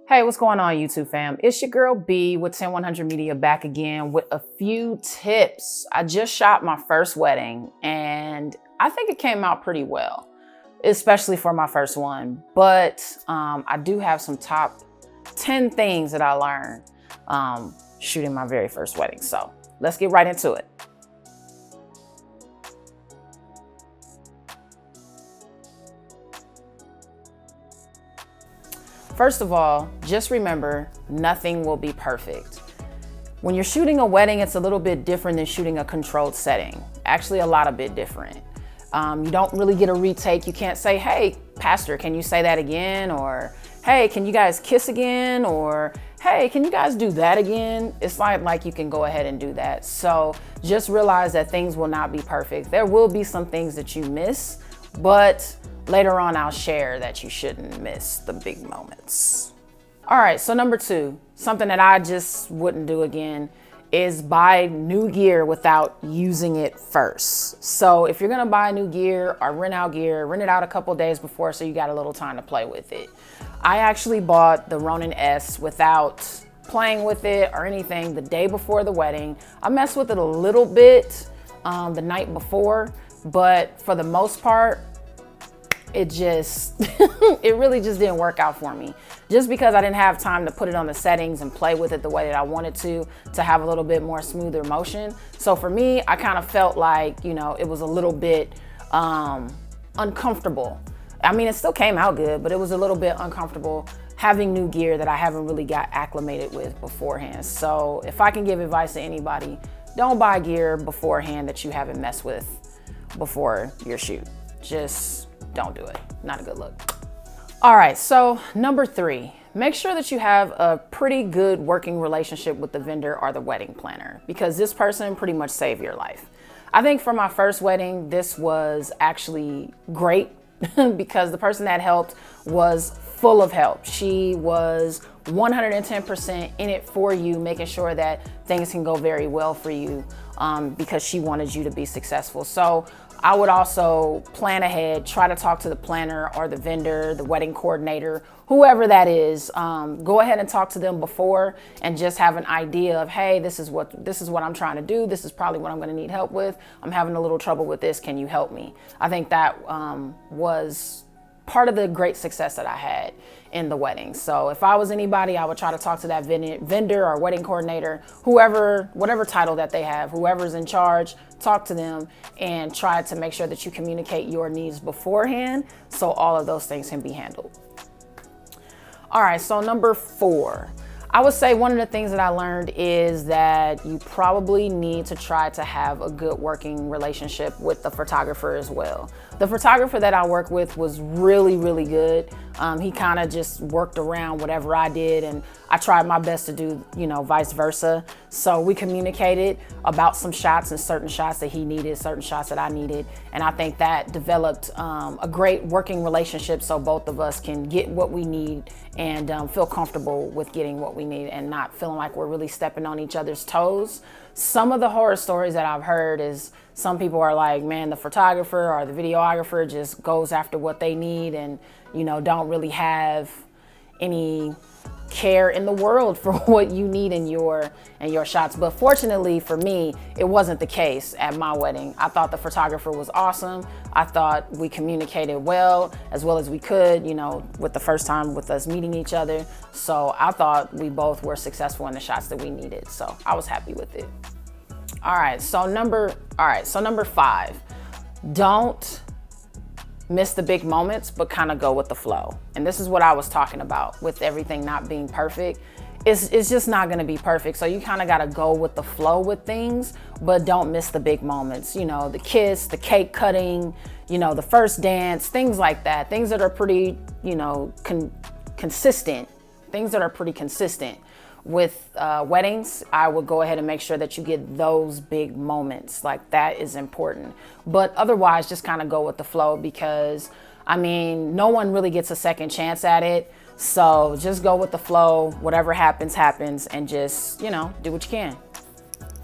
Hey, what's going on, YouTube fam? It's your girl B with 10100 Media back again with a few tips. I just shot my first wedding and I think it came out pretty well, especially for my first one. But I do have some top 10 things that I learned shooting my very first wedding. So let's get right into it. First of all, just remember, nothing will be perfect. When you're shooting a wedding, it's a little bit different than shooting a controlled setting. Actually, a lot of bit different. You don't really get a retake. You can't say, hey, pastor, can you say that again? Or, hey, can you guys kiss again? Or, hey, can you guys do that again? It's not like you can go ahead and do that. So just realize that things will not be perfect. There will be some things that you miss, but later on, I'll share that you shouldn't miss the big moments. All right, so number 2, something that I just wouldn't do again is buy new gear without using it first. So if you're gonna buy new gear or rent it out a couple days before so you got a little time to play with it. I actually bought the Ronin S without playing with it or anything the day before the wedding. I messed with it a little bit the night before, but for the most part, it really just didn't work out for me. Just because I didn't have time to put it on the settings and play with it the way that I wanted to have a little bit more smoother motion. So for me, I kind of felt like, it was a little bit uncomfortable. I mean, it still came out good, but it was a little bit uncomfortable having new gear that I haven't really got acclimated with beforehand. So if I can give advice to anybody, don't buy gear beforehand that you haven't messed with before your shoot. Just don't do it. Not a good look. All right, so number 3, make sure that you have a pretty good working relationship with the vendor or the wedding planner, because this person pretty much saved your life. I think for my first wedding, this was actually great because the person that helped was full of help. She was 110% in it for you, making sure that things can go very well for you because she wanted you to be successful. So I would also plan ahead, try to talk to the planner or the vendor, the wedding coordinator, whoever that is. Go ahead and talk to them before and just have an idea of, hey, this is what I'm trying to do. This is probably what I'm going to need help with. I'm having a little trouble with this. Can you help me? I think that was part of the great success that I had in the wedding. So if I was anybody, I would try to talk to that vendor or wedding coordinator, whatever title that they have, whoever's in charge, talk to them and try to make sure that you communicate your needs beforehand so all of those things can be handled. All right, so number 4. I would say one of the things that I learned is that you probably need to try to have a good working relationship with the photographer as well. The photographer that I work with was really, really good. He kind of just worked around whatever I did, and I tried my best to do, vice versa. So we communicated about some shots and certain shots that he needed, certain shots that I needed. And I think that developed a great working relationship so both of us can get what we need and feel comfortable with getting what we need and not feeling like we're really stepping on each other's toes. Some of the horror stories that I've heard is some people are like, man, the photographer or the videographer just goes after what they need and, don't really have any care in the world for what you need in your shots. But fortunately for me, it wasn't the case at my wedding. I thought the photographer was awesome. I thought we communicated well as we could, with the first time with us meeting each other. So I thought we both were successful in the shots that we needed. So I was happy with it. All right, so number 5, don't miss the big moments, but kind of go with the flow. And this is what I was talking about with everything not being perfect. It's just not gonna be perfect. So you kind of gotta go with the flow with things, but don't miss the big moments. The kiss, the cake cutting, the first dance, things like that. Things that are pretty, consistent. Things that are pretty consistent. With weddings, I would go ahead and make sure that you get those big moments. Like, that is important. But otherwise, just kind of go with the flow because, no one really gets a second chance at it. So just go with the flow. Whatever happens, happens, and just, do what you can.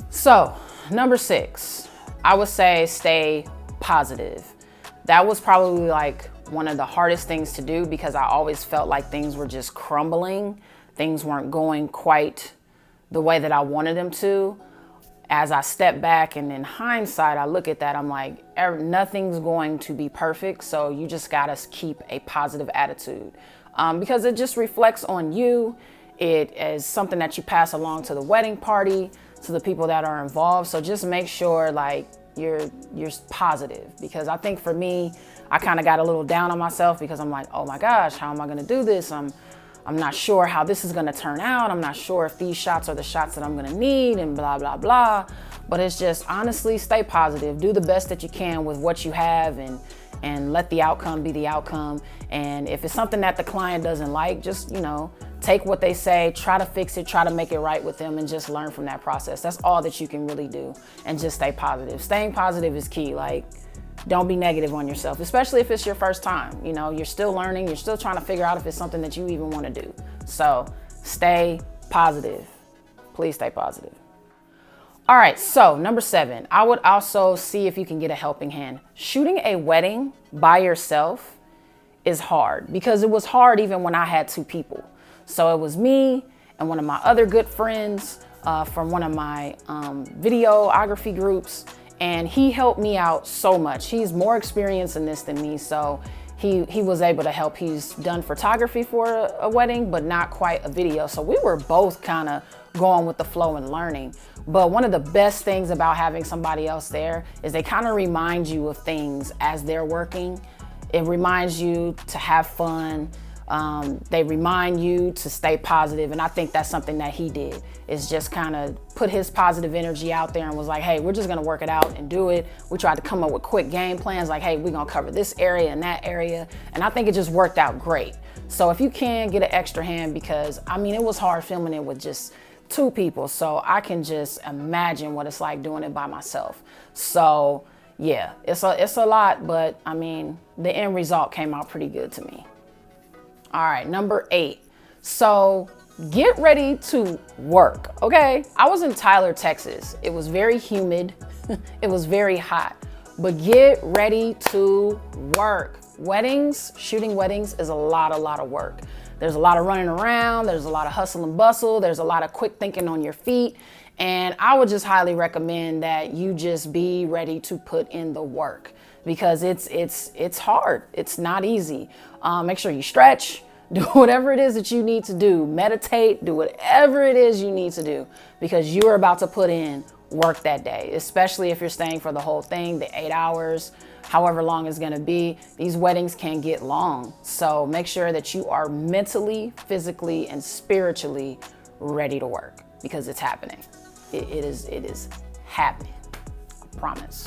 So number 6, I would say stay positive. That was probably like one of the hardest things to do because I always felt like things were just crumbling. Things weren't going quite the way that I wanted them to. As I step back and in hindsight, I look at that, I'm like, nothing's going to be perfect. So you just gotta keep a positive attitude because it just reflects on you. It is something that you pass along to the wedding party, to the people that are involved. So just make sure like you're positive, because I think for me, I kind of got a little down on myself because I'm like, oh my gosh, how am I gonna do this? I'm not sure how this is gonna turn out. I'm not sure if these shots are the shots that I'm gonna need and blah, blah, blah. But it's just honestly, stay positive. Do the best that you can with what you have and let the outcome be the outcome. And if it's something that the client doesn't like, just, take what they say, try to fix it, try to make it right with them, and just learn from that process. That's all that you can really do. And just stay positive. Staying positive is key. Like, don't be negative on yourself, especially if it's your first time. You're still learning, you're still trying to figure out if it's something that you even want to do. So stay positive. Please stay positive. All right, so number 7, I would also see if you can get a helping hand. Shooting a wedding by yourself is hard, because it was hard even when I had 2 people. So it was me and one of my other good friends from one of my videography groups. And he helped me out so much. He's more experienced in this than me, so he was able to help. He's done photography for a wedding, but not quite a video. So we were both kind of going with the flow and learning. But one of the best things about having somebody else there is they kind of remind you of things as they're working. It reminds you to have fun. They remind you to stay positive. And I think that's something that he did, is just kind of put his positive energy out there and was like, hey, we're just gonna work it out and do it. We tried to come up with quick game plans like, hey, we're gonna cover this area and that area. And I think it just worked out great. So if you can get an extra hand, because it was hard filming it with just 2 people. So I can just imagine what it's like doing it by myself. So yeah, it's a lot, but the end result came out pretty good to me. All right, number 8. So get ready to work, okay? I was in Tyler, Texas. It was very humid. It was very hot, but get ready to work. Shooting weddings is a lot of work. There's a lot of running around. There's a lot of hustle and bustle. There's a lot of quick thinking on your feet. And I would just highly recommend that you just be ready to put in the work, because it's hard. It's not easy. Make sure you stretch, do whatever it is that you need to do, meditate, do whatever it is you need to do, because you are about to put in work that day, especially if you're staying for the whole thing, the 8 hours, however long it's gonna be. These weddings can get long. So make sure that you are mentally, physically, and spiritually ready to work, because it's happening. It is happening, I promise.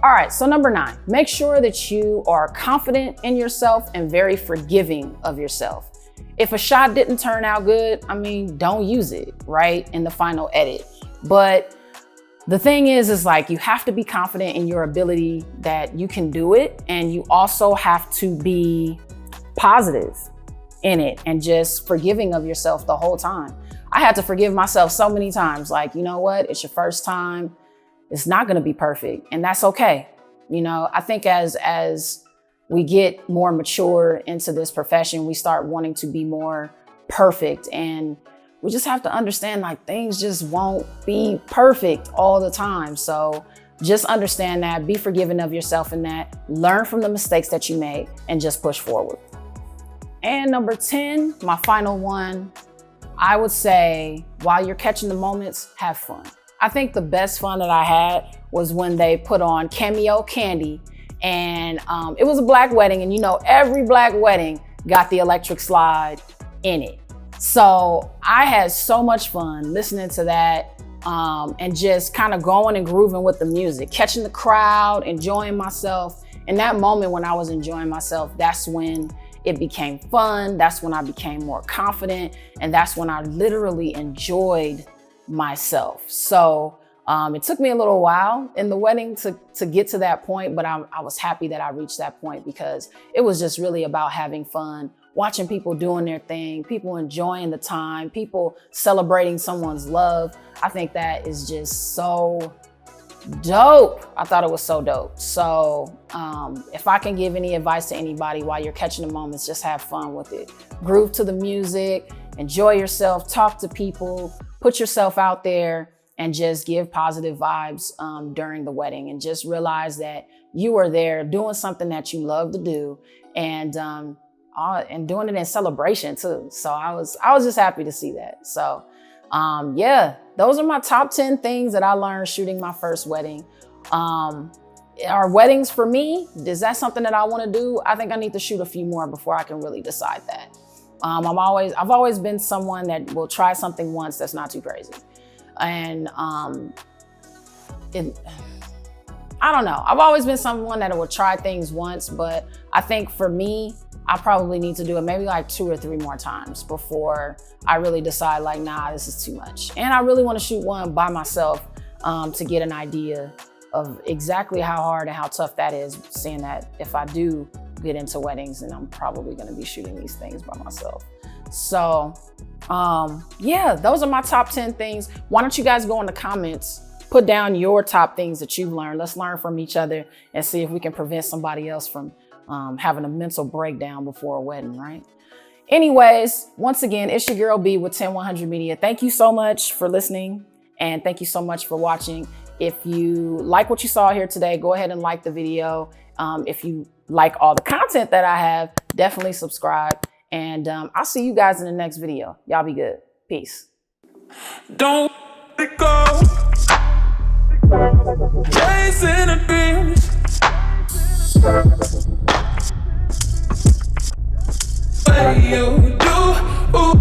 All right, so number 9, make sure that you are confident in yourself and very forgiving of yourself. If a shot didn't turn out good, don't use it, right, in the final edit. But the thing is like, you have to be confident in your ability that you can do it. And you also have to be positive in it and just forgiving of yourself the whole time. I had to forgive myself so many times. Like, you know what? It's your first time. It's not going to be perfect, and that's okay. I think as we get more mature into this profession, we start wanting to be more perfect, and we just have to understand like things just won't be perfect all the time. So just understand that, be forgiving of yourself in that, learn from the mistakes that you made, and just push forward. And number 10, my final one, I would say, while you're catching the moments, have fun. I think the best fun that I had was when they put on Cameo Candy, and it was a Black wedding, and every Black wedding got the electric slide in it. So I had so much fun listening to that and just kind of going and grooving with the music, catching the crowd, enjoying myself. In that moment when I was enjoying myself, that's when it became fun. That's when I became more confident, and that's when I literally enjoyed myself. So it took me a little while in the wedding to get to that point, but I was happy that I reached that point, because it was just really about having fun, watching people doing their thing, people enjoying the time, people celebrating someone's love. I think that is just so dope. I thought it was so dope. So if I can give any advice to anybody while you're catching the moments, just have fun with it. Groove to the music, enjoy yourself, talk to people, put yourself out there, and just give positive vibes during the wedding, and just realize that you are there doing something that you love to do, and doing it in celebration too. So I was just happy to see that. So yeah, those are my top 10 things that I learned shooting my first wedding. Are weddings for me? Is that something that I want to do? I think I need to shoot a few more before I can really decide that. I've always been someone that will try something once that's not too crazy. And I don't know. I've always been someone that will try things once, but I think for me, I probably need to do it maybe like 2 or 3 more times before I really decide like, nah, this is too much. And I really want to shoot one by myself to get an idea of exactly how hard and how tough that is, seeing that if I do get into weddings, and I'm probably going to be shooting these things by myself. So yeah, those are my top 10 things. Why don't you guys go in the comments, put down your top things that you've learned. Let's learn from each other and see if we can prevent somebody else from having a mental breakdown before a wedding, right? Anyways, once again, it's your girl B with 10100 Media. Thank you so much for listening, and thank you so much for watching. If you like what you saw here today, go ahead and like the video. If you like all the content that I have, definitely subscribe. And I'll see you guys in the next video. Y'all be good. Peace. Don't let it go. Chasing a dream. What you do? Ooh.